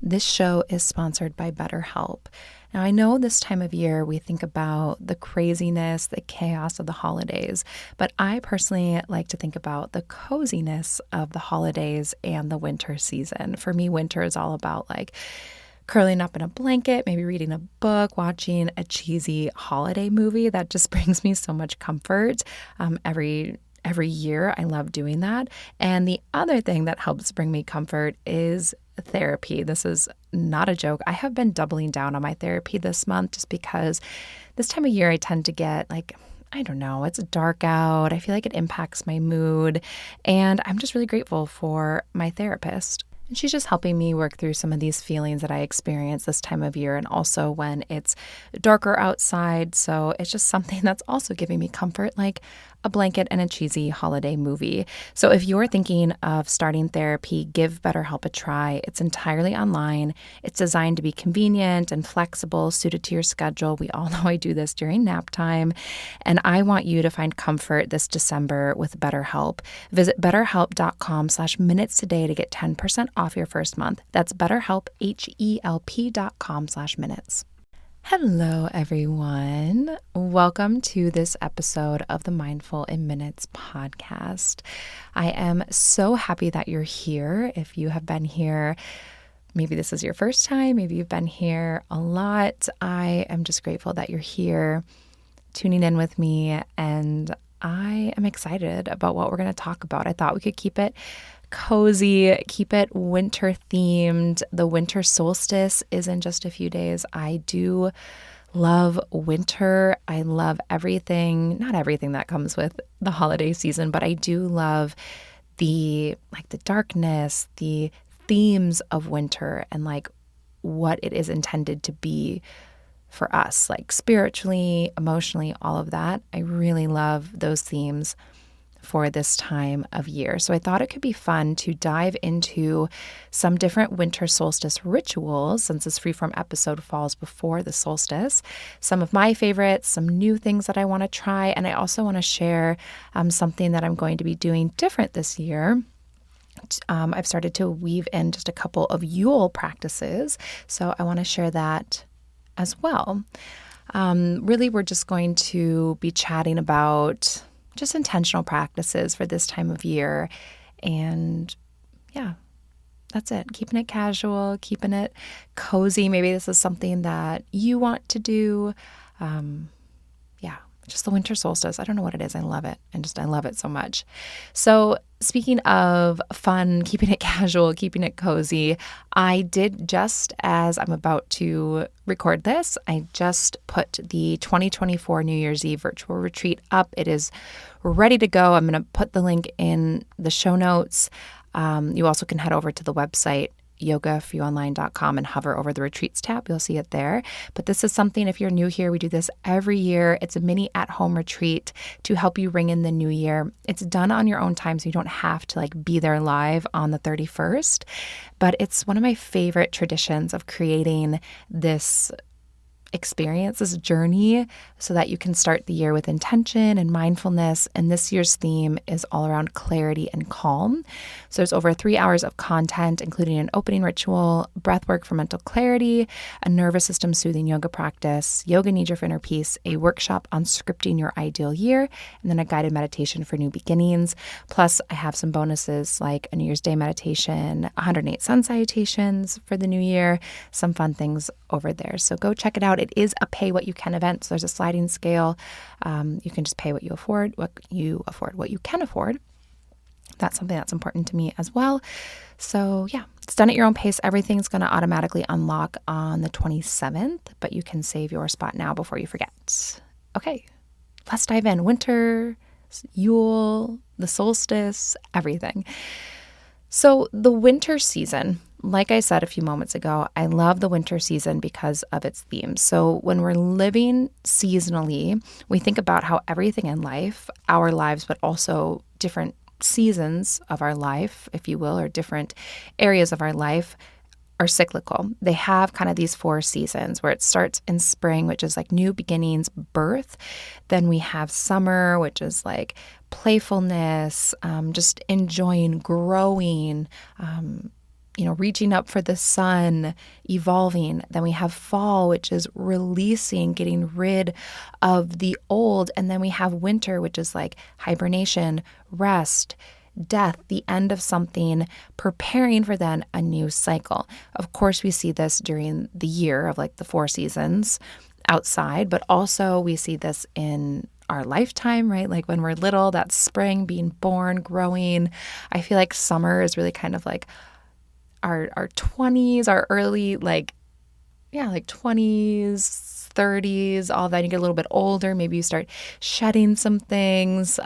This show is sponsored by BetterHelp. Now, I know this time of year we think about the craziness, the chaos of the holidays, but I personally like to think about the coziness of the holidays and the winter season. For me, winter is all about like curling up in a blanket, maybe reading a book, watching a cheesy holiday movie. That just brings me so much comfort every year. I love doing that. And the other thing that helps bring me comfort is therapy. This is not a joke. I have been doubling down on my therapy this month just because this time of year I tend to get I don't know, it's dark out. I feel like it impacts my mood. And I'm just really grateful for my therapist. And she's just helping me work through some of these feelings that I experience this time of year and also when it's darker outside. So it's just something that's also giving me comfort, like a blanket and a cheesy holiday movie. So if you're thinking of starting therapy, give BetterHelp a try. It's entirely online. It's designed to be convenient and flexible, suited to your schedule. We all know I do this during nap time. And I want you to find comfort this December with BetterHelp. Visit betterhelp.com/minutes today to get 10% off your first month. That's BetterHelp, HELP.com/minutes. Hello, everyone. Welcome to this episode of the Mindful in Minutes podcast. I am so happy that you're here. If you have been here, maybe this is your first time, maybe you've been here a lot. I am just grateful that you're here tuning in with me, and I am excited about what we're going to talk about. I thought we could keep it cozy, keep it winter themed. The winter solstice is in just a few days. I do love winter. I love everything, not everything that comes with the holiday season, but I do love the darkness, the themes of winter and what it is intended to be for us, spiritually, emotionally, all of that. I really love those themes for this time of year. So I thought it could be fun to dive into some different winter solstice rituals, since this Freeform episode falls before the solstice. Some of my favorites, some new things that I want to try, and I also want to share something that I'm going to be doing different this year. I've started to weave in just a couple of Yule practices, so I want to share that as well. Really, we're just going to be chatting about just intentional practices for this time of year. And yeah, that's it. Keeping it casual, keeping it cozy. Maybe this is something that you want to do. Just the winter solstice. I don't know what it is. I love it. I love it so much. So speaking of fun, keeping it casual, keeping it cozy, I did, just as I'm about to record this, I just put the 2024 New Year's Eve virtual retreat up. It is ready to go. I'm going to put the link in the show notes. You also can head over to the website, yogaforyouonline.com, and hover over the retreats tab. You'll see it there. But this is something, if you're new here, we do this every year. It's a mini at-home retreat to help you ring in the new year. It's done on your own time, so you don't have to be there live on the 31st. But it's one of my favorite traditions of creating this experience, this journey, so that you can start the year with intention and mindfulness. And this year's theme is all around clarity and calm. So there's over 3 hours of content, including an opening ritual, breath work for mental clarity, a nervous system soothing yoga practice, yoga nidra for inner peace, a workshop on scripting your ideal year, and then a guided meditation for new beginnings. Plus, I have some bonuses like a New Year's Day meditation, 108 sun salutations for the new year, some fun things over there. So go check it out. It is a pay what you can event. So there's a sliding scale. You can just pay what you can afford. That's something that's important to me as well. So yeah, it's done at your own pace. Everything's going to automatically unlock on the 27th, but you can save your spot now before you forget. Okay, let's dive in. Winter, Yule, the solstice, everything. So the winter season, like I said a few moments ago, I love the winter season because of its themes. So when we're living seasonally, we think about how everything in life, our lives, but also different seasons of our life, if you will, or different areas of our life are cyclical. They have kind of these 4 seasons where it starts in spring, which is like new beginnings, birth. Then we have summer, which is like playfulness, just enjoying, growing, reaching up for the sun, evolving. Then we have fall, which is releasing, getting rid of the old. And then we have winter, which is like hibernation, rest, death, the end of something, preparing for then a new cycle. Of course, we see this during the year of like the 4 seasons outside, but also we see this in our lifetime, right? Like when we're little, that's spring, being born, growing. I feel like summer is really kind of like our 20s, our early like 20s, 30s, all that. You get a little bit older, maybe you start shedding some things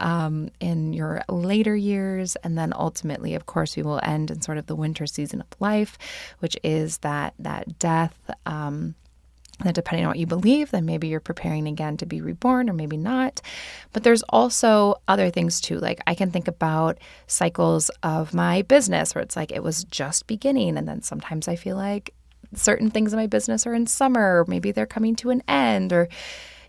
in your later years. And then ultimately, of course, we will end in sort of the winter season of life, which is that death. That depending on what you believe, then maybe you're preparing again to be reborn or maybe not. But there's also other things too. Like I can think about cycles of my business where it's like it was just beginning. And then sometimes I feel like certain things in my business are in summer, or maybe they're coming to an end, or,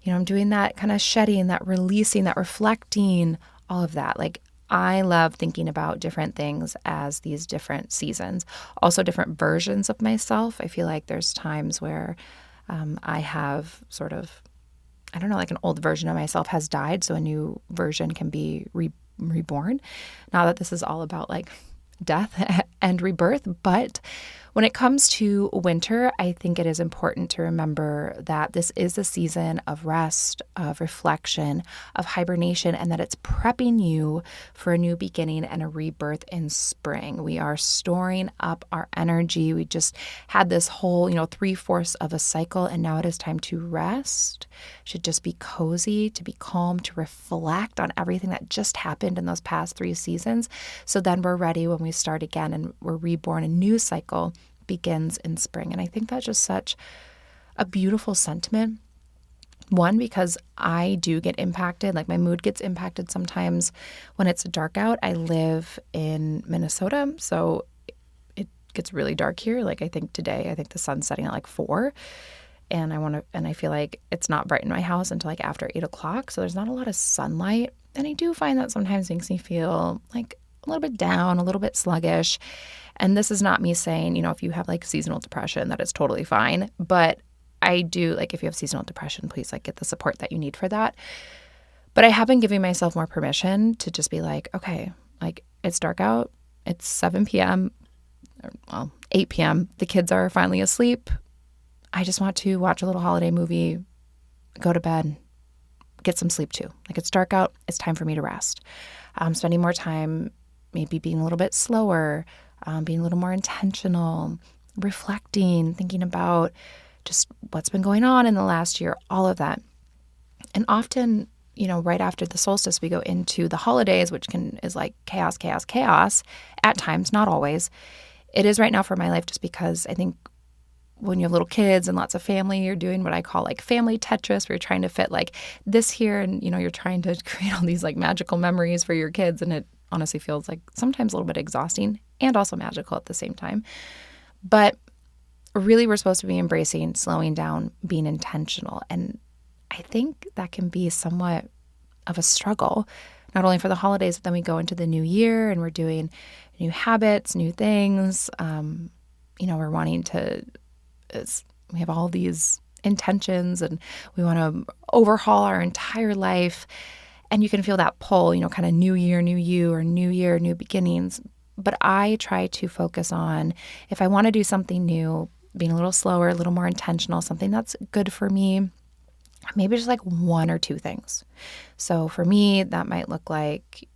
I'm doing that kind of shedding, that releasing, that reflecting, all of that. Like I love thinking about different things as these different seasons, also different versions of myself. I feel like there's times where I have sort of, I don't know, like an old version of myself has died, so a new version can be reborn. Not that this is all about like death and rebirth, but when it comes to winter, I think it is important to remember that this is a season of rest, of reflection, of hibernation, and that it's prepping you for a new beginning and a rebirth in spring. We are storing up our energy. We just had this whole, 3/4 of a cycle, and now it is time to rest. Should just be cozy, to be calm, to reflect on everything that just happened in those past 3 seasons. So then we're ready when we start again and we're reborn. A new cycle begins in spring. And I think that's just such a beautiful sentiment. One, because I do get impacted, like my mood gets impacted sometimes when it's dark out. I live in Minnesota, so it gets really dark here. Like I think the sun's setting at like 4. And I feel like it's not bright in my house until like after 8 o'clock. So there's not a lot of sunlight. And I do find that sometimes makes me feel like a little bit down, a little bit sluggish. And this is not me saying, if you have like seasonal depression, that is totally fine. But I do, like, if you have seasonal depression, please like get the support that you need for that. But I have been giving myself more permission to just be like, okay, like it's dark out. It's 7 p.m. Well, 8 p.m. The kids are finally asleep. I just want to watch a little holiday movie, go to bed, get some sleep too. Like it's dark out. It's time for me to rest. Spending more time, maybe being a little bit slower, being a little more intentional, reflecting, thinking about just what's been going on in the last year, all of that. And often, right after the solstice, we go into the holidays, which is like chaos, chaos, chaos at times, not always. It is right now for my life just because I think when you have little kids and lots of family, you're doing what I call like family Tetris, where you're trying to fit like this here and, you're trying to create all these like magical memories for your kids. And it honestly feels like sometimes a little bit exhausting and also magical at the same time. But really, we're supposed to be embracing, slowing down, being intentional. And I think that can be somewhat of a struggle, not only for the holidays, but then we go into the new year and we're doing new habits, new things. We're wanting to, we have all these intentions and we want to overhaul our entire life. And you can feel that pull, kind of new year, new you, or new year, new beginnings. But I try to focus on, if I want to do something new, being a little slower, a little more intentional, something that's good for me, maybe just like 1 or 2 things. So for me, that might look like,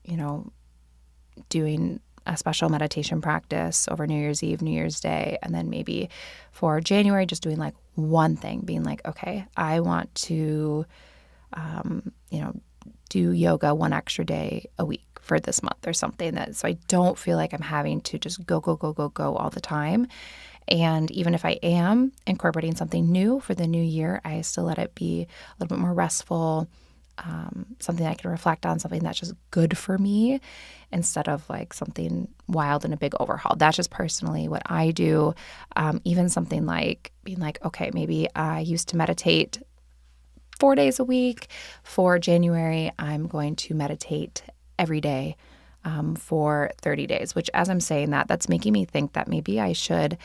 doing a special meditation practice over New Year's Eve, New Year's Day. And then maybe for January, just doing like one thing, being like, okay, I want to, do yoga 1 extra day a week for this month or something, so I don't feel like I'm having to just go all the time. And even if I am incorporating something new for the new year, I still let it be a little bit more restful, something I can reflect on, something that's just good for me instead of like something wild and a big overhaul. That's just personally what I do. Even something like being like, okay, maybe I used to meditate 4 days a week. For January, I'm going to meditate every day for 30 days, which as I'm saying that, that's making me think that maybe I should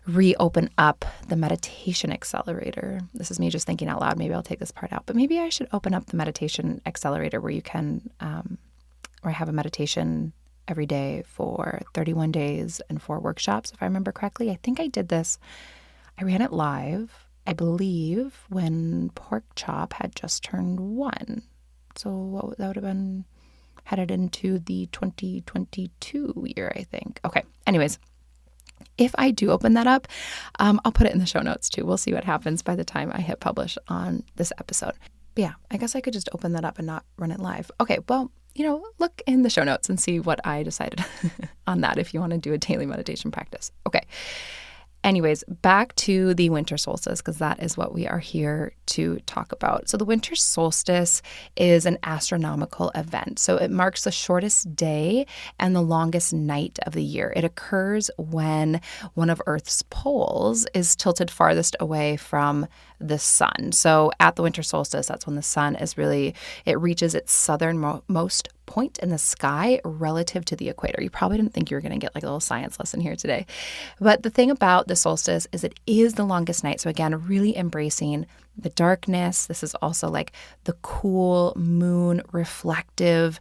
reopen up the meditation accelerator. This is me just thinking out loud. Maybe I'll take this part out, but maybe I should open up the meditation accelerator where you can, where I have a meditation every day for 31 days and 4 workshops, if I remember correctly. I think I did this. I ran it live, I believe, when Pork Chop had just turned 1. So that would have been headed into the 2022 year, I think. Okay. Anyways, if I do open that up, I'll put it in the show notes too. We'll see what happens by the time I hit publish on this episode. But yeah, I guess I could just open that up and not run it live. Okay, well, look in the show notes and see what I decided on that if you want to do a daily meditation practice. Okay. Anyways, back to the winter solstice, because that is what we are here to talk about. So the winter solstice is an astronomical event. So it marks the shortest day and the longest night of the year. It occurs when one of Earth's poles is tilted farthest away from the sun. So at the winter solstice, that's when the sun is it reaches its southernmost point in the sky relative to the equator. You probably didn't think you were going to get like a little science lesson here today. But the thing about the solstice is it is the longest night. So again, really embracing the darkness. This is also like the cool moon reflective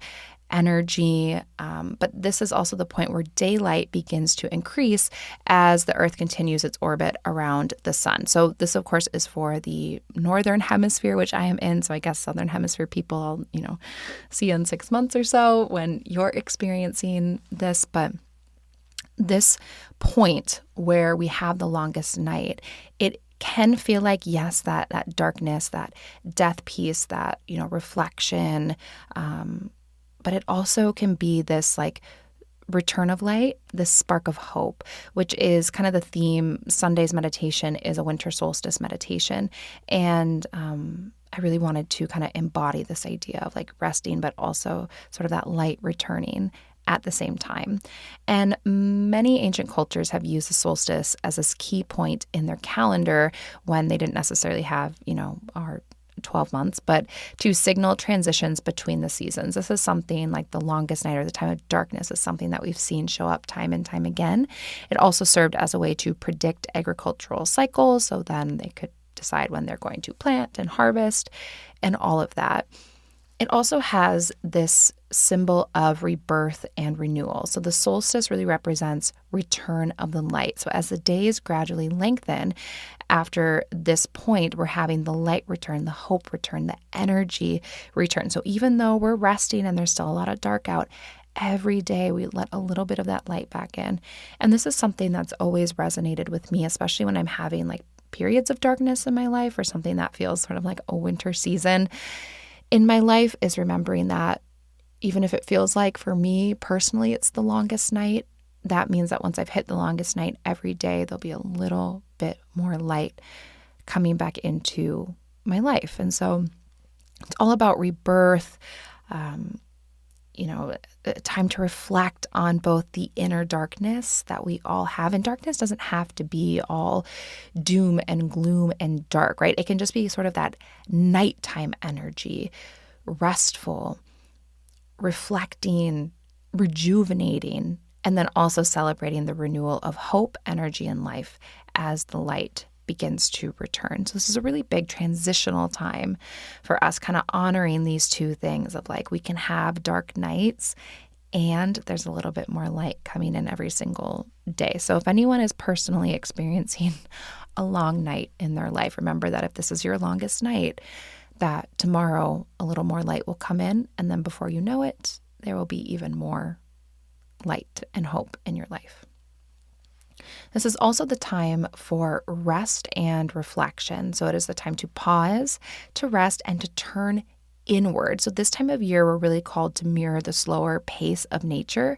energy. But this is also the point where daylight begins to increase as the Earth continues its orbit around the sun. So this, of course, is for the northern hemisphere, which I am in. So I guess southern hemisphere people, I'll, see you in 6 months or so when you're experiencing this. But this point where we have the longest night, it can feel like, yes, that darkness, that death piece, that, reflection, but it also can be this like return of light, this spark of hope, which is kind of the theme. Sunday's meditation is a winter solstice meditation. And I really wanted to kind of embody this idea of like resting, but also sort of that light returning at the same time. And many ancient cultures have used the solstice as this key point in their calendar when they didn't necessarily have, our 12 months, but to signal transitions between the seasons. This is something like the longest night or the time of darkness is something that we've seen show up time and time again. It also served as a way to predict agricultural cycles, so then they could decide when they're going to plant and harvest and all of that. It also has this symbol of rebirth and renewal. So the solstice really represents return of the light. So as the days gradually lengthen, after this point, we're having the light return, the hope return, the energy return. So even though we're resting and there's still a lot of dark out, every day we let a little bit of that light back in. And this is something that's always resonated with me, especially when I'm having like periods of darkness in my life or something that feels sort of like a winter season in my life, is remembering that even if it feels like for me personally it's the longest night, that means that once I've hit the longest night every day, there'll be a little bit more light coming back into my life. And so it's all about rebirth, time to reflect on both the inner darkness that we all have. And darkness doesn't have to be all doom and gloom and dark, right? It can just be sort of that nighttime energy, restful, reflecting, rejuvenating, and then also celebrating the renewal of hope, energy, and life as the light begins to return. So this is a really big transitional time for us, kind of honoring these two things of like, we can have dark nights and there's a little bit more light coming in every single day. So if anyone is personally experiencing a long night in their life, remember that if this is your longest night, that tomorrow a little more light will come in, and then before you know it, there will be even more light and hope in your life. This is also the time for rest and reflection. So it is the time to pause, to rest, and to turn inward. So this time of year, we're really called to mirror the slower pace of nature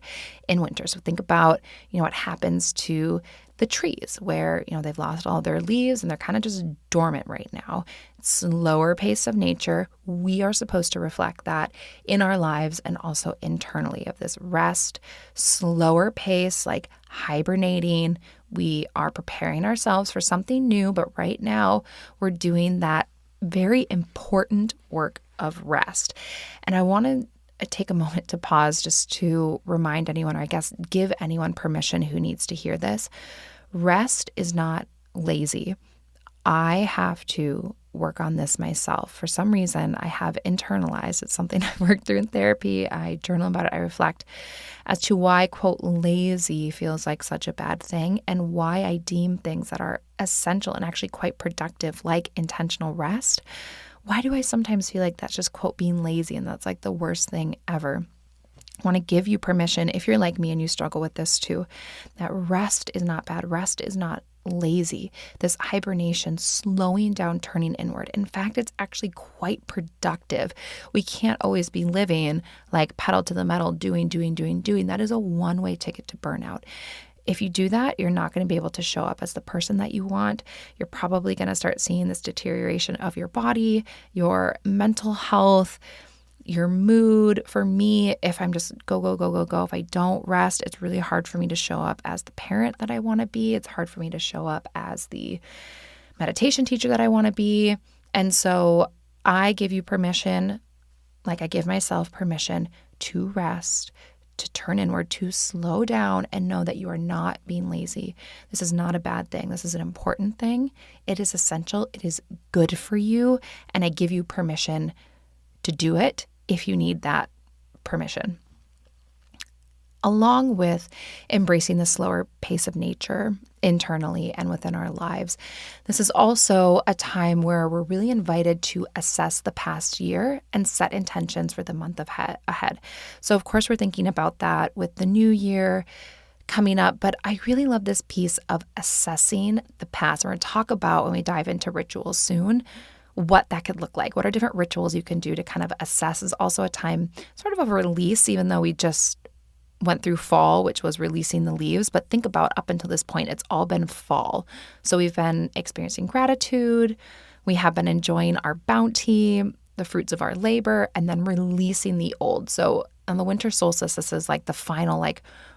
in winter. So think about, what happens to the trees where, they've lost all their leaves and they're kind of just dormant right now. Slower pace of nature. We are supposed to reflect that in our lives and also internally, of this rest, slower pace, like hibernating. We are preparing ourselves for something new, but right now we're doing that very important work of rest. And I want to take a moment to pause just to remind anyone, or I guess give anyone permission who needs to hear this. Rest is not lazy. I have to work on this myself. For some reason, I have internalized. It's something I've worked through in therapy. I journal about it. I reflect as to why, quote, lazy feels like such a bad thing, and why I deem things that are essential and actually quite productive, like intentional rest. Why do I sometimes feel like that's just, quote, being lazy, and that's like the worst thing ever? I want to give you permission, if you're like me and you struggle with this too, that rest is not bad. Rest is not lazy. This hibernation, slowing down, turning inward. In fact, it's actually quite productive. We can't always be living like pedal to the metal, doing. That is a one-way ticket to burnout. If you do that, you're not going to be able to show up as the person that you want. You're probably going to start seeing this deterioration of your body, your mental health, your mood. For me, if I'm just go, if I don't rest, it's really hard for me to show up as the parent that I want to be. It's hard for me to show up as the meditation teacher that I want to be. And so I give you permission, like I give myself permission to rest, to turn inward, to slow down, and know that you are not being lazy. This is not a bad thing. This is an important thing. It is essential. It is good for you. And I give you permission to do it if you need that permission. Along with embracing the slower pace of nature internally and within our lives, this is also a time where we're really invited to assess the past year and set intentions for the month ahead. So of course, we're thinking about that with the new year coming up, but I really love this piece of assessing the past. We're going to talk about, when we dive into rituals soon, what that could look like. What are different rituals you can do to kind of assess? Is also a time sort of a release, even though we just went through fall, which was releasing the leaves. But think about up until this point, it's all been fall. So we've been experiencing gratitude. We have been enjoying our bounty, the fruits of our labor, and then releasing the old. So on the winter solstice, this is like the final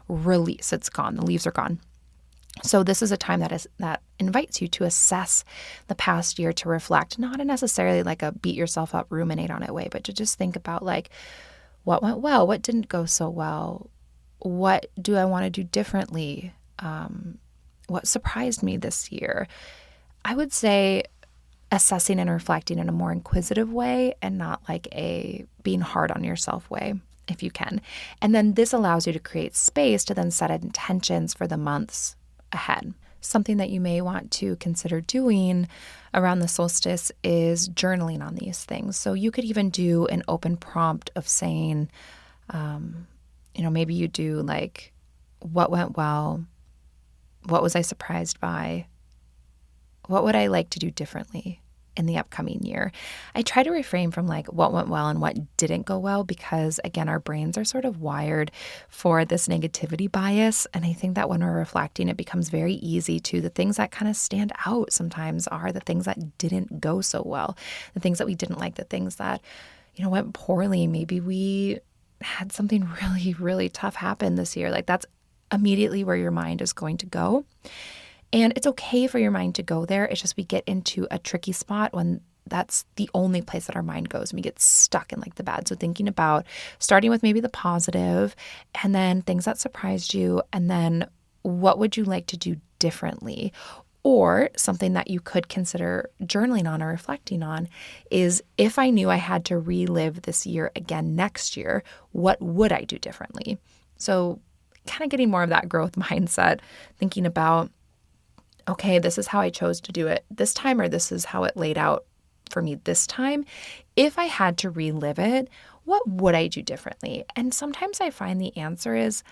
release. It's gone. The leaves are gone. So this is a time that invites you to assess the past year, to reflect, not in necessarily like a beat yourself up, ruminate on it way, but to just think about like what went well, what didn't go so well, what do I want to do differently, what surprised me this year. I would say assessing and reflecting in a more inquisitive way and not like a being hard on yourself way, if you can. And then this allows you to create space to then set intentions for the months ahead. Something that you may want to consider doing around the solstice is journaling on these things. So you could even do an open prompt of saying, maybe you do like, what went well? What was I surprised by? What would I like to do differently in the upcoming year? I try to refrain from like what went well and what didn't go well, because again, our brains are sort of wired for this negativity bias. And I think that when we're reflecting, it becomes very easy to, the things that kind of stand out sometimes are the things that didn't go so well, the things that we didn't like, the things that, went poorly. Maybe we had something really, really tough happen this year. Like that's immediately where your mind is going to go. And it's okay for your mind to go there. It's just we get into a tricky spot when that's the only place that our mind goes and we get stuck in like the bad. So thinking about starting with maybe the positive, and then things that surprised you, and then what would you like to do differently? Or something that you could consider journaling on or reflecting on is, if I knew I had to relive this year again next year, what would I do differently? So kind of getting more of that growth mindset, thinking about, okay, this is how I chose to do it this time, or this is how it laid out for me this time. If I had to relive it, what would I do differently? And sometimes I find the answer is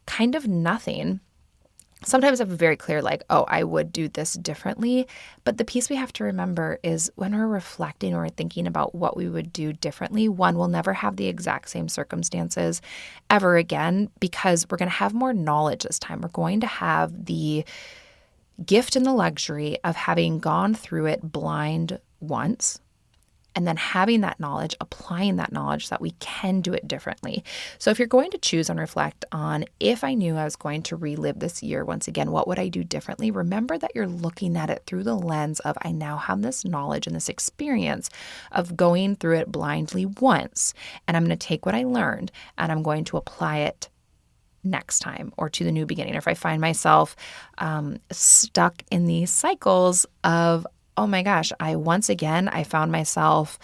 kind of nothing. Sometimes I'm very clear, like, oh, I would do this differently. But the piece we have to remember is when we're reflecting or thinking about what we would do differently, one, we'll never have the exact same circumstances ever again, because we're going to have more knowledge this time. We're going to have the gift and the luxury of having gone through it blind once. and then having that knowledge, applying that knowledge so that we can do it differently. So if you're going to choose and reflect on, if I knew I was going to relive this year once again, what would I do differently? Remember that you're looking at it through the lens of, I now have this knowledge and this experience of going through it blindly once, and I'm going to take what I learned and I'm going to apply it next time, or to the new beginning. Or if I find myself stuck in these cycles of, oh my gosh, I found myself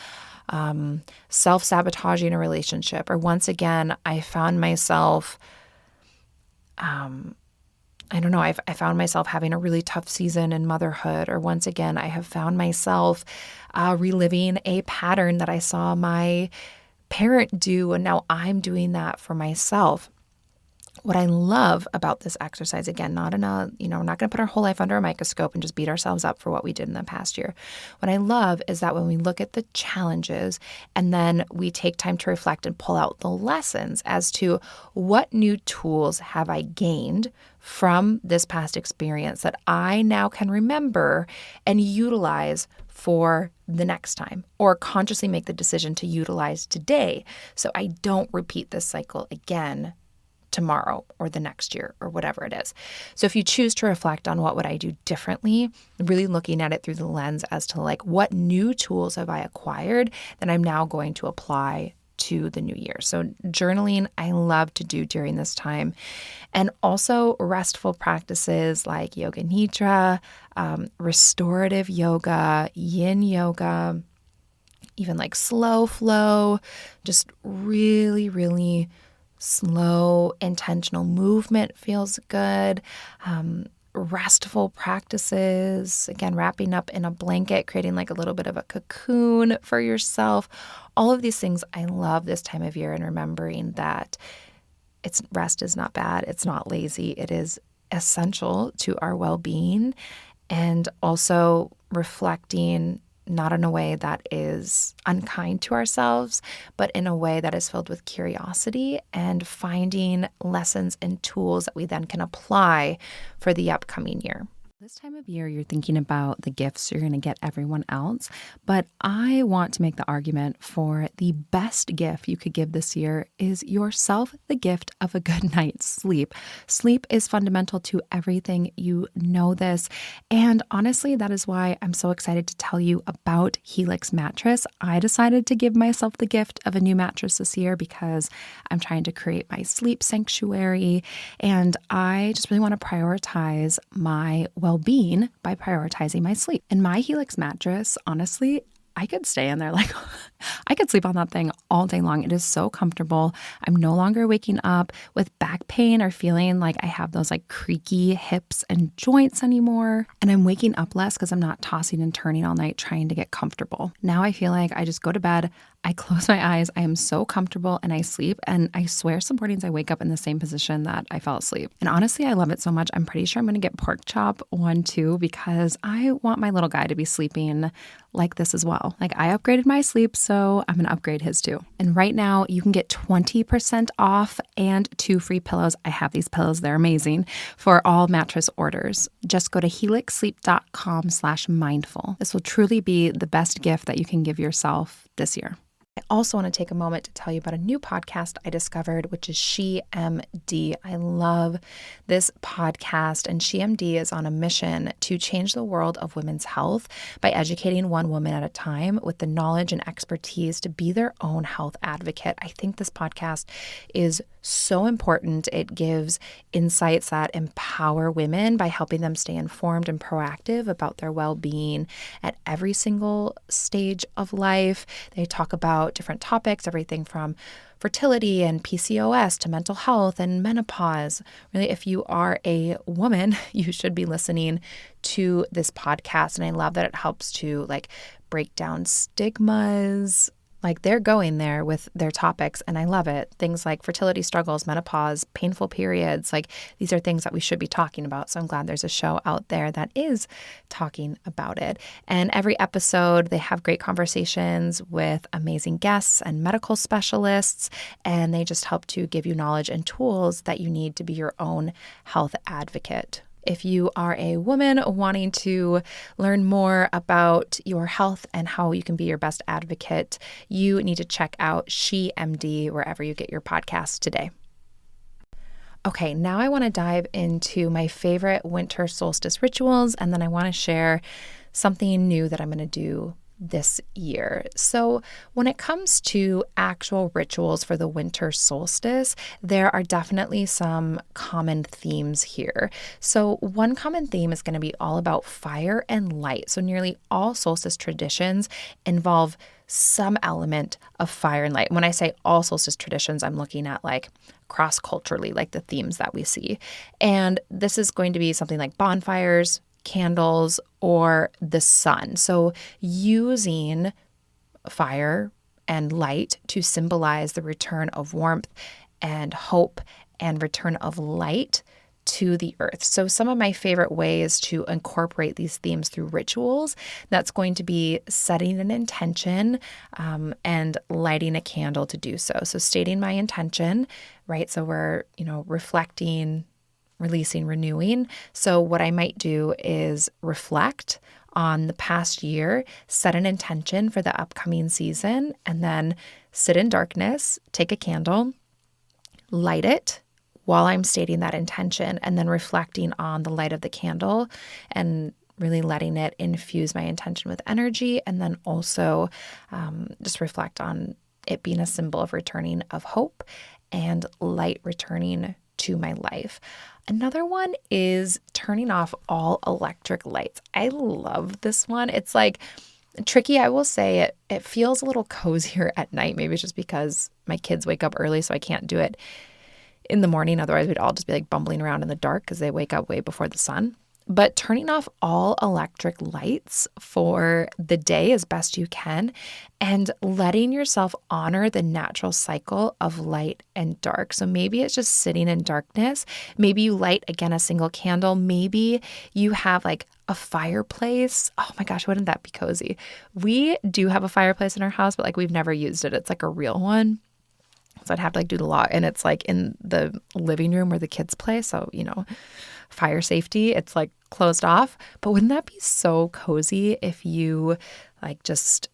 self-sabotaging a relationship, or once again, I found myself, I found myself having a really tough season in motherhood, or once again, I have found myself reliving a pattern that I saw my parent do, and now I'm doing that for myself. What I love about this exercise, again, we're not going to put our whole life under a microscope and just beat ourselves up for what we did in the past year. What I love is that when we look at the challenges and then we take time to reflect and pull out the lessons as to what new tools have I gained from this past experience that I now can remember and utilize for the next time, or consciously make the decision to utilize today so I don't repeat this cycle again tomorrow or the next year or whatever it is. So if you choose to reflect on what would I do differently, really looking at it through the lens as to like, what new tools have I acquired that I'm now going to apply to the new year. So journaling, I love to do during this time. And also restful practices like yoga nidra, restorative yoga, yin yoga, even like slow flow, just really, really slow, intentional movement feels good. Restful practices, again, wrapping up in a blanket, creating like a little bit of a cocoon for yourself. All of these things I love this time of year, and remembering that rest is not bad. It's not lazy. It is essential to our well-being, and also reflecting not in a way that is unkind to ourselves, but in a way that is filled with curiosity and finding lessons and tools that we then can apply for the upcoming year. This time of year, you're thinking about the gifts you're going to get everyone else, but I want to make the argument for the best gift you could give this year is yourself the gift of a good night's sleep. Sleep is fundamental to everything. You know this. And honestly, that is why I'm so excited to tell you about Helix Mattress. I decided to give myself the gift of a new mattress this year because I'm trying to create my sleep sanctuary, and I just really want to prioritize my well-being by prioritizing my sleep. And my Helix mattress, honestly, I could stay in there I could sleep on that thing all day long. It is so comfortable. I'm no longer waking up with back pain or feeling like I have those like creaky hips and joints anymore. And I'm waking up less because I'm not tossing and turning all night trying to get comfortable. Now I feel like I just go to bed, I close my eyes, I am so comfortable, and I sleep. And I swear some mornings I wake up in the same position that I fell asleep. And honestly, I love it so much. I'm pretty sure I'm going to get pork chop one too, because I want my little guy to be sleeping like this as well. Like, I upgraded my sleep, so I'm going to upgrade his too. And right now you can get 20% off and 2 free pillows. I have these pillows. They're amazing for all mattress orders. Just go to helixsleep.com/mindful. This will truly be the best gift that you can give yourself this year. I also want to take a moment to tell you about a new podcast I discovered, which is SheMD. I love this podcast, and SheMD is on a mission to change the world of women's health by educating one woman at a time with the knowledge and expertise to be their own health advocate. I think this podcast is so important. It gives insights that empower women by helping them stay informed and proactive about their well-being at every single stage of life. They talk about different topics, everything from fertility and PCOS to mental health and menopause. Really, if you are a woman, you should be listening to this podcast. And I love that it helps to break down stigmas. They're going there with their topics, and I love it. Things like fertility struggles, menopause, painful periods, these are things that we should be talking about. So I'm glad there's a show out there that is talking about it. And every episode, they have great conversations with amazing guests and medical specialists, and they just help to give you knowledge and tools that you need to be your own health advocate. If you are a woman wanting to learn more about your health and how you can be your best advocate, you need to check out She MD wherever you get your podcast today. Okay, now I want to dive into my favorite winter solstice rituals, and then I want to share something new that I'm going to do this year. So when it comes to actual rituals for the winter solstice, there are definitely some common themes here. So one common theme is going to be all about fire and light. So nearly all solstice traditions involve some element of fire and light. When I say all solstice traditions, I'm looking at like cross-culturally, like the themes that we see. And this is going to be something like bonfires, candles, or the sun. So using fire and light to symbolize the return of warmth and hope and return of light to the earth. So some of my favorite ways to incorporate these themes through rituals, that's going to be setting an intention and lighting a candle to do so. So stating my intention, right? So we're, reflecting, releasing, renewing. So what I might do is reflect on the past year, set an intention for the upcoming season, and then sit in darkness, take a candle, light it while I'm stating that intention, and then reflecting on the light of the candle and really letting it infuse my intention with energy, and then also just reflect on it being a symbol of returning of hope and light returning to my life. Another one is turning off all electric lights. I love this one. It's like tricky. I will say it feels a little cozier at night. Maybe it's just because my kids wake up early, so I can't do it in the morning. Otherwise, we'd all just be like bumbling around in the dark because they wake up way before the sun. But turning off all electric lights for the day as best you can and letting yourself honor the natural cycle of light and dark. So maybe it's just sitting in darkness. Maybe you light, again, a single candle. Maybe you have like a fireplace. Oh my gosh, wouldn't that be cozy? We do have a fireplace in our house, but like we've never used it. It's like a real one. So I'd have to like do the lot. And it's like in the living room where the kids play. So, fire safety, it's like closed off. But wouldn't that be so cozy if you like just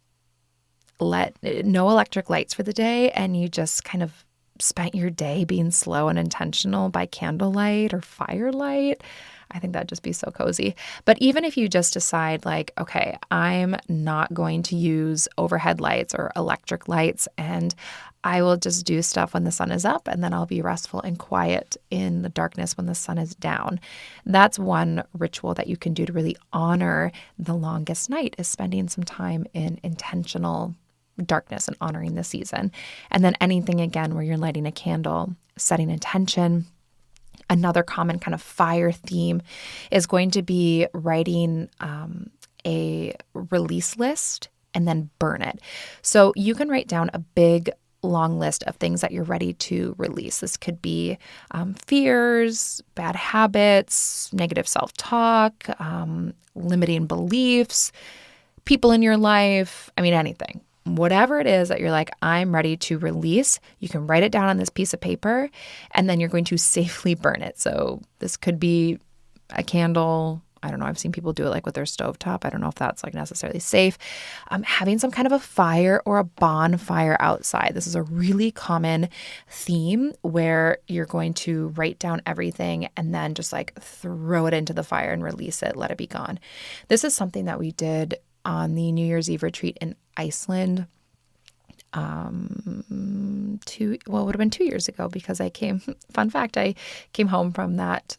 let no electric lights for the day and you just kind of spent your day being slow and intentional by candlelight or firelight? I think that'd just be so cozy. But even if you just decide like, okay, I'm not going to use overhead lights or electric lights, and I will just do stuff when the sun is up, and then I'll be restful and quiet in the darkness when the sun is down. That's one ritual that you can do to really honor the longest night, is spending some time in intentional darkness and honoring the season. And then anything, again, where you're lighting a candle, setting intention. Another common kind of fire theme is going to be writing a release list and then burn it. So you can write down a big, long list of things that you're ready to release. This could be fears, bad habits, negative self-talk, limiting beliefs, people in your life. I mean, anything. Whatever it is that you're like, I'm ready to release, you can write it down on this piece of paper, and then you're going to safely burn it. So this could be a candle. I don't know. I've seen people do it like with their stovetop. I don't know if that's like necessarily safe. Having some kind of a fire or a bonfire outside. This is a really common theme where you're going to write down everything and then just like throw it into the fire and release it, let it be gone. This is something that we did on the New Year's Eve retreat in Iceland. It would have been 2 years ago, because fun fact, I came home from that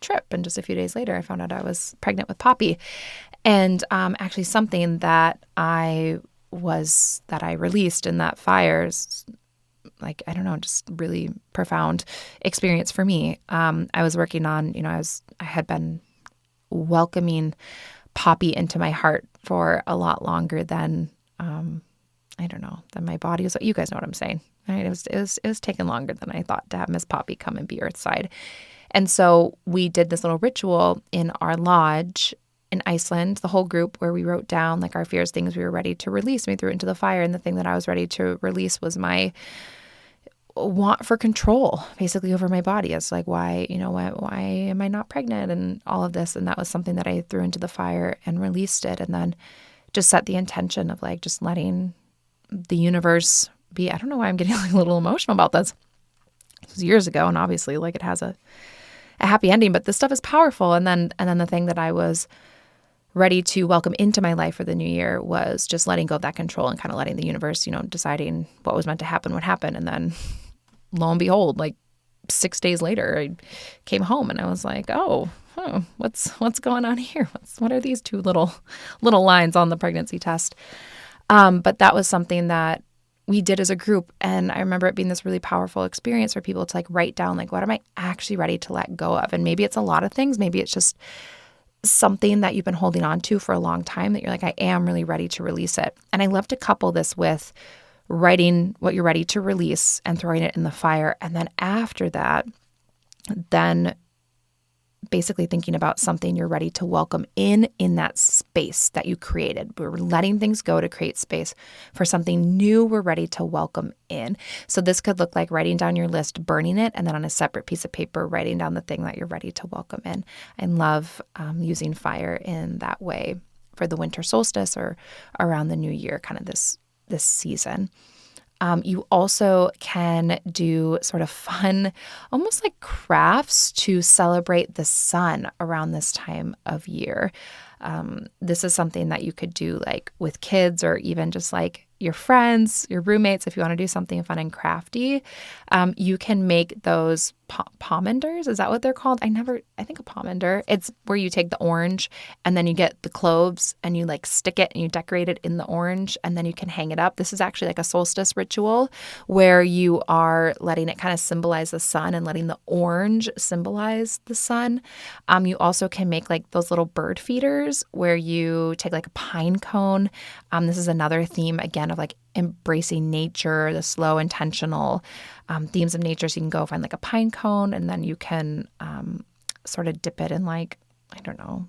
trip, and just a few days later I found out I was pregnant with Poppy. And actually something that I released in that fire, like, I don't know, just really profound experience for me. I was working on, I had been welcoming Poppy into my heart for a lot longer than, than my body was. You guys know what I'm saying, right? It was taking longer than I thought to have Miss Poppy come and be Earthside. And so we did this little ritual in our lodge in Iceland, the whole group, where we wrote down like our fears, things we were ready to release. We threw it into the fire. And the thing that I was ready to release was my want for control basically over my body. It's like, why am I not pregnant and all of this? And that was something that I threw into the fire and released it. And then just set the intention of like, just letting the universe be. I don't know why I'm getting like a little emotional about this. It was years ago. And obviously like it has a happy ending, but this stuff is powerful. And then the thing that I was ready to welcome into my life for the new year was just letting go of that control and kind of letting the universe, deciding what was meant to happen would happen. And then lo and behold, like 6 days later, I came home and I was like, what's going on here? What are these two little lines on the pregnancy test? But that was something that we did as a group. And I remember it being this really powerful experience for people to like write down, like, what am I actually ready to let go of? And maybe it's a lot of things. Maybe it's just something that you've been holding on to for a long time that you're like, I am really ready to release it. And I love to couple this with writing what you're ready to release and throwing it in the fire. And then after that, then basically thinking about something you're ready to welcome in that space that you created. We're letting things go to create space for something new we're ready to welcome in. So this could look like writing down your list, burning it, and then on a separate piece of paper, writing down the thing that you're ready to welcome in. I love using fire in that way for the winter solstice or around the new year, kind of this season. You also can do sort of fun, almost like crafts to celebrate the sun around this time of year. This is something that you could do like with kids or even just like your friends, your roommates. If you want to do something fun and crafty, you can make those pomanders. Is that what they're called? I think a pomander. It's where you take the orange and then you get the cloves and you like stick it and you decorate it in the orange and then you can hang it up. This is actually like a solstice ritual where you are letting it kind of symbolize the sun and letting the orange symbolize the sun. You also can make like those little bird feeders where you take like a pine cone. This is another theme again of like embracing nature, the slow, intentional themes of nature. So you can go find like a pine cone and then you can sort of dip it in like, I don't know.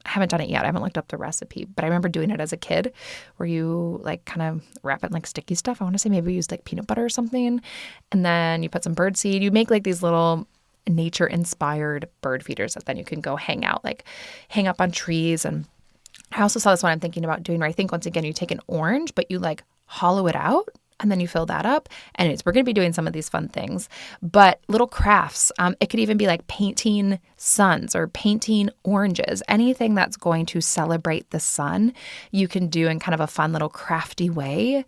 I haven't done it yet. I haven't looked up the recipe, but I remember doing it as a kid where you like kind of wrap it in like sticky stuff. I want to say maybe we used like peanut butter or something. And then you put some bird seed. You make like these little nature inspired bird feeders that then you can go hang out, like hang up on trees. And I also saw this one I'm thinking about doing where I think once again, you take an orange, but you like hollow it out and then you fill that up. Anyways, we're going to be doing some of these fun things, but little crafts. It could even be like painting suns or painting oranges, anything that's going to celebrate the sun, you can do in kind of a fun little crafty way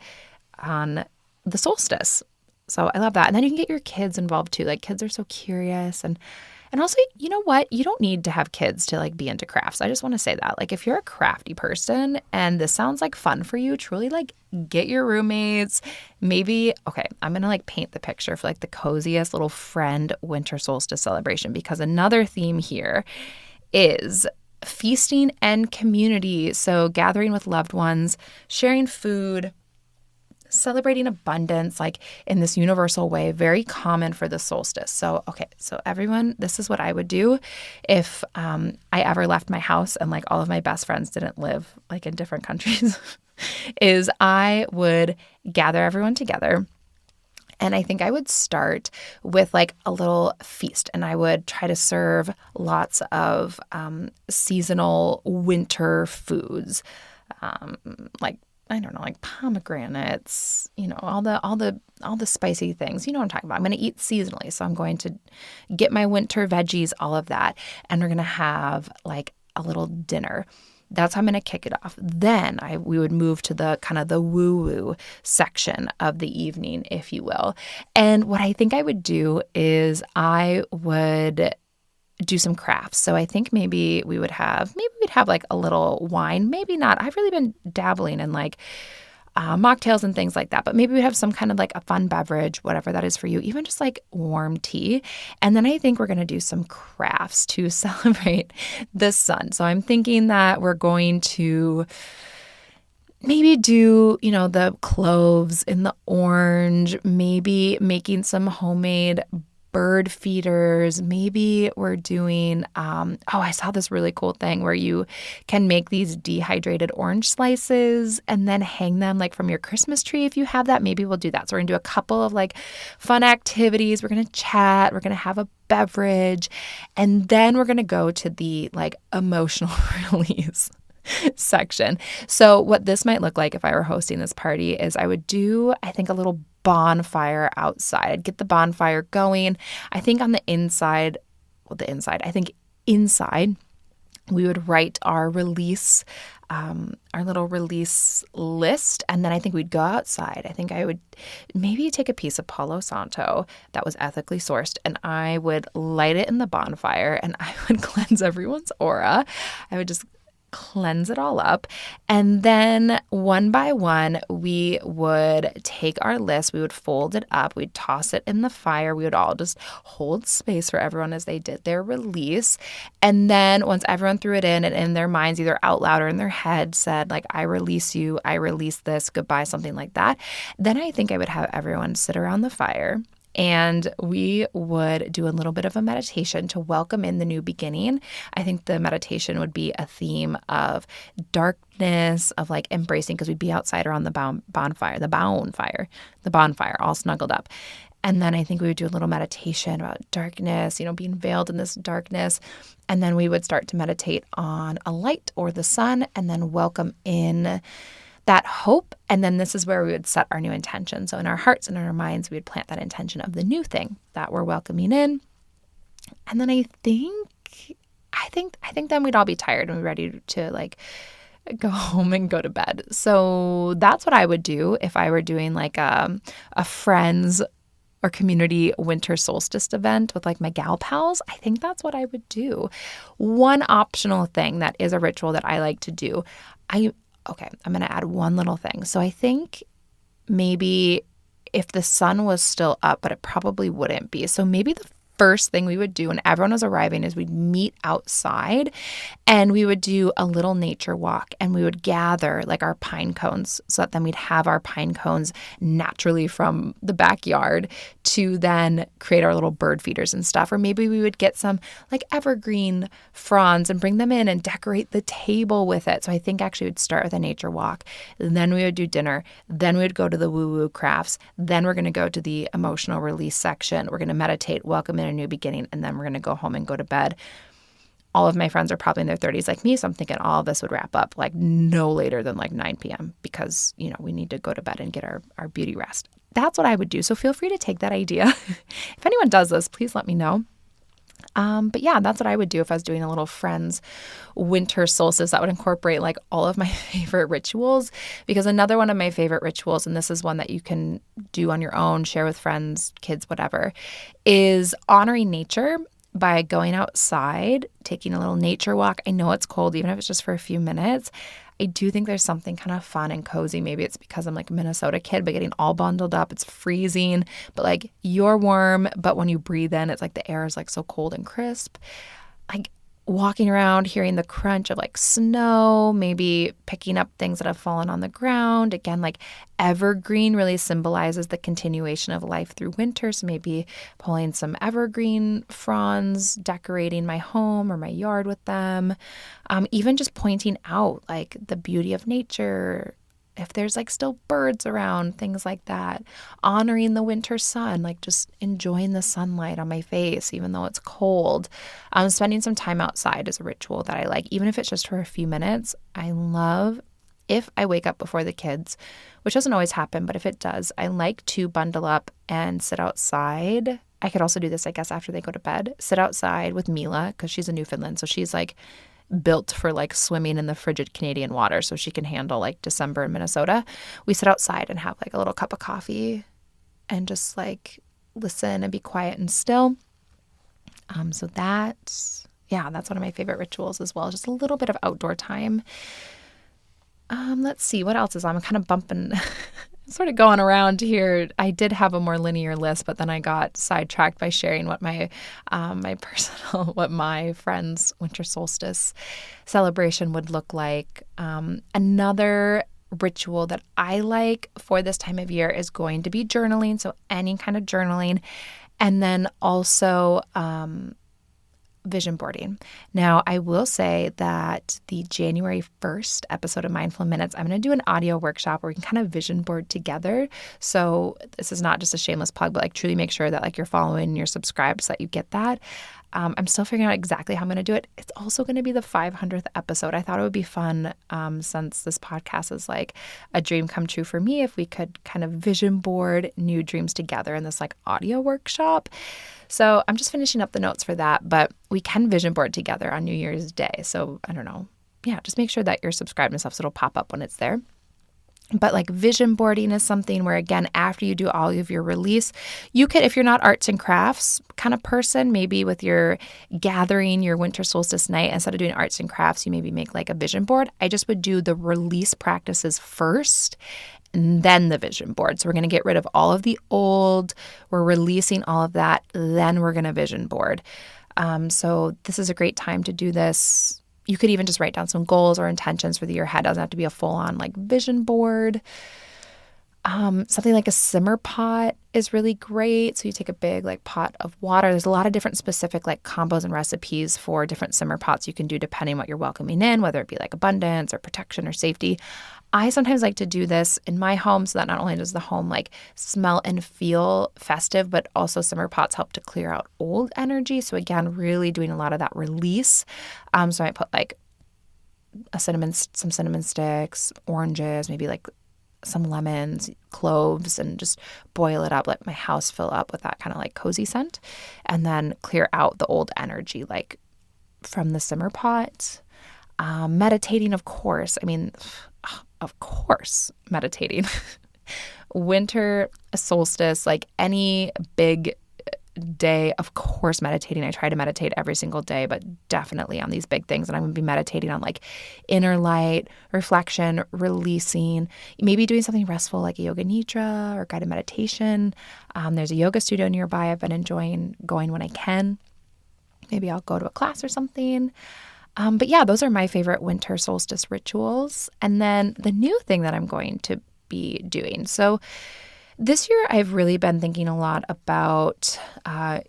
on the solstice. So I love that. And then you can get your kids involved too. Like kids are so curious and also, you know what? You don't need to have kids to like be into crafts. I just want to say that. Like if you're a crafty person and this sounds like fun for you, truly like get your roommates. Maybe, okay, I'm going to like paint the picture for like the coziest little friend winter solstice celebration because another theme here is feasting and community. So gathering with loved ones, sharing food, celebrating abundance, like in this universal way, very common for the solstice. So, okay, so everyone, this is what I would do if I ever left my house and like all of my best friends didn't live like in different countries, is I would gather everyone together. And I think I would start with like a little feast and I would try to serve lots of seasonal winter foods, like I don't know, like pomegranates, all the spicy things. You know what I'm talking about. I'm going to eat seasonally. So I'm going to get my winter veggies, all of that. And we're going to have like a little dinner. That's how I'm going to kick it off. Then we would move to the kind of the woo-woo section of the evening, if you will. And what I think I would do is I would do some crafts. So I think maybe we'd have like a little wine, maybe not. I've really been dabbling in like mocktails and things like that, but maybe we'd have some kind of like a fun beverage, whatever that is for you, even just like warm tea. And then I think we're going to do some crafts to celebrate the sun. So I'm thinking that we're going to maybe do, the cloves in the orange, maybe making some homemade bird feeders. Maybe we're doing, I saw this really cool thing where you can make these dehydrated orange slices and then hang them like from your Christmas tree if you have that. Maybe we'll do that. So we're going to do a couple of like fun activities. We're going to chat. We're going to have a beverage. And then we're going to go to the like emotional release section. So what this might look like if I were hosting this party is I would do, I think, a little bonfire outside. I'd get the bonfire going. I think on the inside, I think inside, we would write our release, our little release list. And then I think we'd go outside. I think I would maybe take a piece of Palo Santo that was ethically sourced and I would light it in the bonfire and I would cleanse everyone's aura. I would just cleanse it all up. And then one by one, we would take our list, we would fold it up, we'd toss it in the fire. We would all just hold space for everyone as they did their release. And then once everyone threw it in and in their minds, either out loud or in their head said like, I release you, I release this, goodbye, something like that. Then I think I would have everyone sit around the fire. And we would do a little bit of a meditation to welcome in the new beginning. I think the meditation would be a theme of darkness, of like embracing, because we'd be outside around the bonfire, all snuggled up. And then I think we would do a little meditation about darkness, being veiled in this darkness. And then we would start to meditate on a light or the sun and then welcome in that hope. And then this is where we would set our new intention. So in our hearts and in our minds, we would plant that intention of the new thing that we're welcoming in. And then I think then we'd all be tired and ready to like go home and go to bed. So that's what I would do if I were doing like a friends or community winter solstice event with like my gal pals. I think that's what I would do. One optional thing that is a ritual that I like to do. I'm going to add one little thing. So I think maybe if the sun was still up, but it probably wouldn't be. So maybe the first thing we would do when everyone was arriving is we'd meet outside and we would do a little nature walk and we would gather like our pine cones so that then we'd have our pine cones naturally from the backyard to then create our little bird feeders and stuff. Or maybe we would get some like evergreen fronds and bring them in and decorate the table with it. So I think actually we'd start with a nature walk. Then we would do dinner. Then we would go to the woo-woo crafts. Then we're going to go to the emotional release section. We're going to meditate, welcome in a new beginning, and then we're going to go home and go to bed. All of my friends are probably in their 30s like me, so I'm thinking all of this would wrap up like no later than like 9 p.m. because, we need to go to bed and get our beauty rest. That's what I would do. So feel free to take that idea. If anyone does this, please let me know. But yeah, that's what I would do if I was doing a little friends winter solstice that would incorporate like all of my favorite rituals. Because another one of my favorite rituals, and this is one that you can do on your own, share with friends, kids, whatever, is honoring nature by going outside, taking a little nature walk. I know it's cold, even if it's just for a few minutes. I do think there's something kind of fun and cozy. Maybe it's because I'm like a Minnesota kid, but getting all bundled up, it's freezing, but like you're warm, but when you breathe in, it's like the air is like so cold and crisp. Like walking around, hearing the crunch of like snow, maybe picking up things that have fallen on the ground. Again, like evergreen really symbolizes the continuation of life through winter. So maybe pulling some evergreen fronds, decorating my home or my yard with them. Even just pointing out like the beauty of nature, if there's like still birds around, things like that. Honoring the winter sun, like just enjoying the sunlight on my face, even though it's cold. Spending some time outside is a ritual that I like, even if it's just for a few minutes. I love, if I wake up before the kids, which doesn't always happen, but if it does, I like to bundle up and sit outside. I could also do this, I guess, after they go to bed. Sit outside with Mila, because she's a Newfoundland, so she's like built for like swimming in the frigid Canadian water, so she can handle like December in Minnesota. We sit outside and have like a little cup of coffee and just like listen and be quiet and still. So that's one of my favorite rituals as well. Just a little bit of outdoor time. Let's see what else is on. I'm kind of bumping sort of going around here. I did have a more linear list, but then I got sidetracked by sharing what my what my friend's winter solstice celebration would look like. Another ritual that I like for this time of year is going to be journaling. So any kind of journaling. And then also vision boarding. Now, I will say that the January 1st episode of Mindful Minutes, I'm going to do an audio workshop where we can kind of vision board together. So this is not just a shameless plug, but like truly make sure that like you're following, you're subscribed so that you get that. I'm still figuring out exactly how I'm going to do it. It's also going to be the 500th episode. I thought it would be fun since this podcast is like a dream come true for me if we could kind of vision board new dreams together in this like audio workshop. So I'm just finishing up the notes for that, but we can vision board together on New Year's Day. So I don't know. Yeah, just make sure that you're subscribed and stuff so it'll pop up when it's there. But like vision boarding is something where, again, after you do all of your release, you could, if you're not arts and crafts kind of person, maybe with your gathering, your winter solstice night, instead of doing arts and crafts, you maybe make like a vision board. I just would do the release practices first and then the vision board. So we're going to get rid of all of the old, we're releasing all of that, then we're going to vision board. So this is a great time to do this. You could even just write down some goals or intentions for the year ahead. It doesn't have to be a full-on like vision board. Something like a simmer pot is really great. So you take a big like pot of water. There's a lot of different specific like combos and recipes for different simmer pots you can do depending on what you're welcoming in, whether it be like abundance or protection or safety. I sometimes like to do this in my home so that not only does the home like smell and feel festive, but also simmer pots help to clear out old energy. So again, really doing a lot of that release. So I put like some cinnamon sticks, oranges, maybe like some lemons, cloves, and just boil it up, let my house fill up with that kind of like cozy scent, and then clear out the old energy like from the simmer pot. Meditating, of course. I mean, of course, meditating. Winter solstice, like any big day, of course, meditating. I try to meditate every single day, but definitely on these big things. And I'm going to be meditating on like inner light, reflection, releasing, maybe doing something restful like a yoga nidra or guided meditation. There's a yoga studio nearby. I've been enjoying going when I can. Maybe I'll go to a class or something. But yeah, those are my favorite winter solstice rituals. And then the new thing that I'm going to be doing. So this year, I've really been thinking a lot about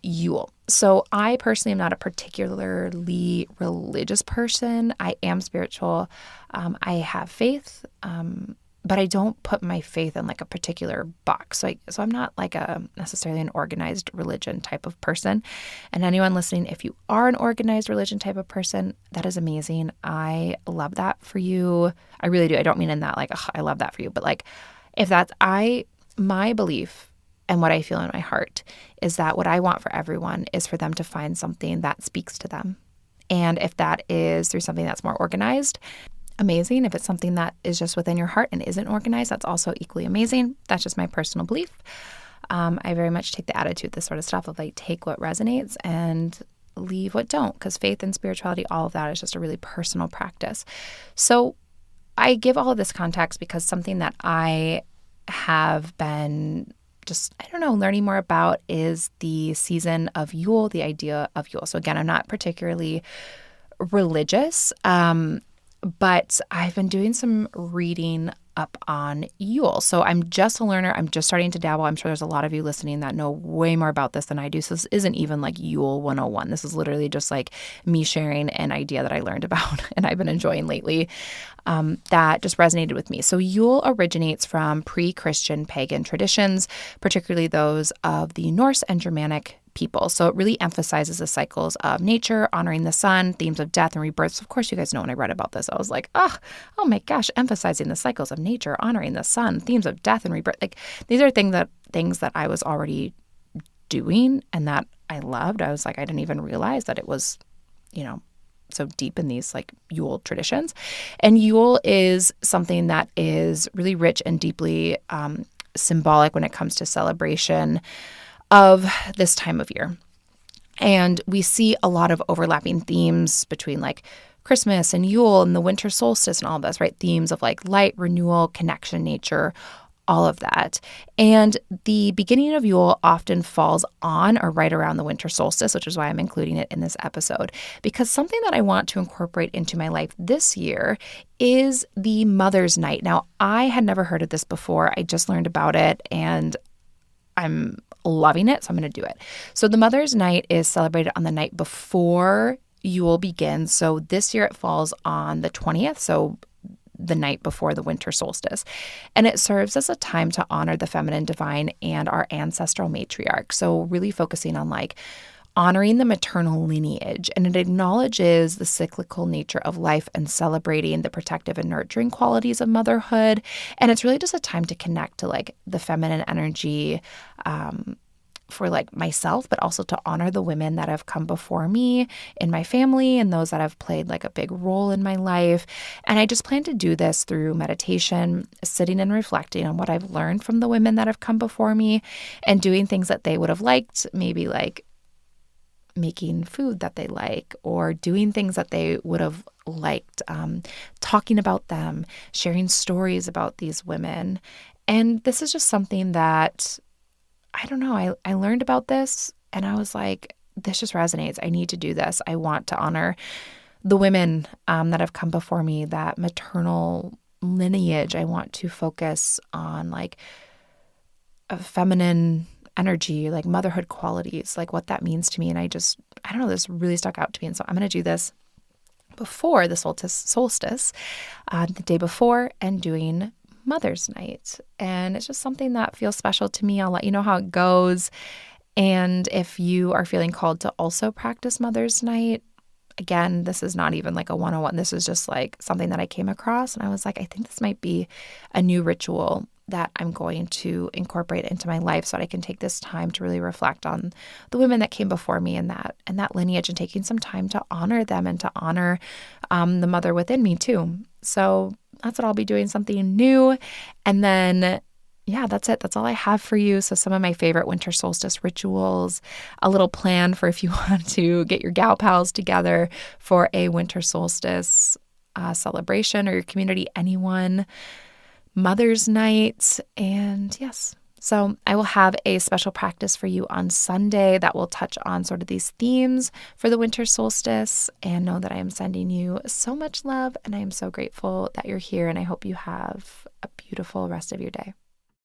Yule. So I personally am not a particularly religious person. I am spiritual. I have faith, but I don't put my faith in like a particular box. So I'm not like necessarily an organized religion type of person. And anyone listening, if you are an organized religion type of person, that is amazing. I love that for you. I really do. I don't mean in that like, I love that for you. But like if that's, my belief and what I feel in my heart is that what I want for everyone is for them to find something that speaks to them. And if that is through something that's more organized, amazing. If it's something that is just within your heart and isn't organized, that's also equally amazing. That's just my personal belief. I very much take the attitude, this sort of stuff of like take what resonates and leave what don't, because faith and spirituality, all of that is just a really personal practice. So I give all of this context because something that I have been just, learning more about is the season of Yule, the idea of Yule. So again, I'm not particularly religious, but I've been doing some reading up on Yule. So I'm just a learner. I'm just starting to dabble. I'm sure there's a lot of you listening that know way more about this than I do. So this isn't even like Yule 101. This is literally just like me sharing an idea that I learned about and I've been enjoying lately that just resonated with me. So Yule originates from pre-Christian pagan traditions, particularly those of the Norse and Germanic people. So it really emphasizes the cycles of nature, honoring the sun, themes of death and rebirth. So of course, you guys know when I read about this, I was like, oh my gosh, emphasizing the cycles of nature, honoring the sun, themes of death and rebirth. Like these are things that I was already doing and that I loved. I was like, I didn't even realize that it was, so deep in these like Yule traditions. And Yule is something that is really rich and deeply symbolic when it comes to celebration of this time of year. And we see a lot of overlapping themes between like Christmas and Yule and the winter solstice and all of this, right? Themes of like light, renewal, connection, nature, all of that. And the beginning of Yule often falls on or right around the winter solstice, which is why I'm including it in this episode. Because something that I want to incorporate into my life this year is the Mother's Night. Now, I had never heard of this before. I just learned about it and I'm loving it, so I'm going to do it. So the Mother's Night is celebrated on the night before Yule begins. So this year it falls on the 20th, so the night before the winter solstice. And it serves as a time to honor the feminine divine and our ancestral matriarch. So really focusing on like honoring the maternal lineage, and it acknowledges the cyclical nature of life and celebrating the protective and nurturing qualities of motherhood. And it's really just a time to connect to like the feminine energy, for like myself, but also to honor the women that have come before me in my family and those that have played like a big role in my life. And I just plan to do this through meditation, sitting and reflecting on what I've learned from the women that have come before me, and doing things that they would have liked, maybe like making food that they like, or doing things that they would have liked, talking about them, sharing stories about these women. And this is just something that, I don't know, I learned about this and I was like, this just resonates. I need to do this. I want to honor the women that have come before me, that maternal lineage. I want to focus on like a feminine energy, like motherhood qualities, like what that means to me. And I don't know, this really stuck out to me. And so I'm going to do this before the solstice, the day before, and doing Mother's Night. And it's just something that feels special to me. I'll let you know how it goes. And if you are feeling called to also practice Mother's Night, again, this is not even like a 101. This is just like something that I came across. And I was like, I think this might be a new ritual that I'm going to incorporate into my life so that I can take this time to really reflect on the women that came before me and that lineage, and taking some time to honor them and to honor the mother within me too. So that's what I'll be doing, something new. And then, yeah, that's it. That's all I have for you. So some of my favorite winter solstice rituals, a little plan for if you want to get your gal pals together for a winter solstice celebration, or your community, anyone, Mother's Night. And yes, so I will have a special practice for you on Sunday that will touch on sort of these themes for the winter solstice. And know that I am sending you so much love, and I am so grateful that you're here, and I hope you have a beautiful rest of your day.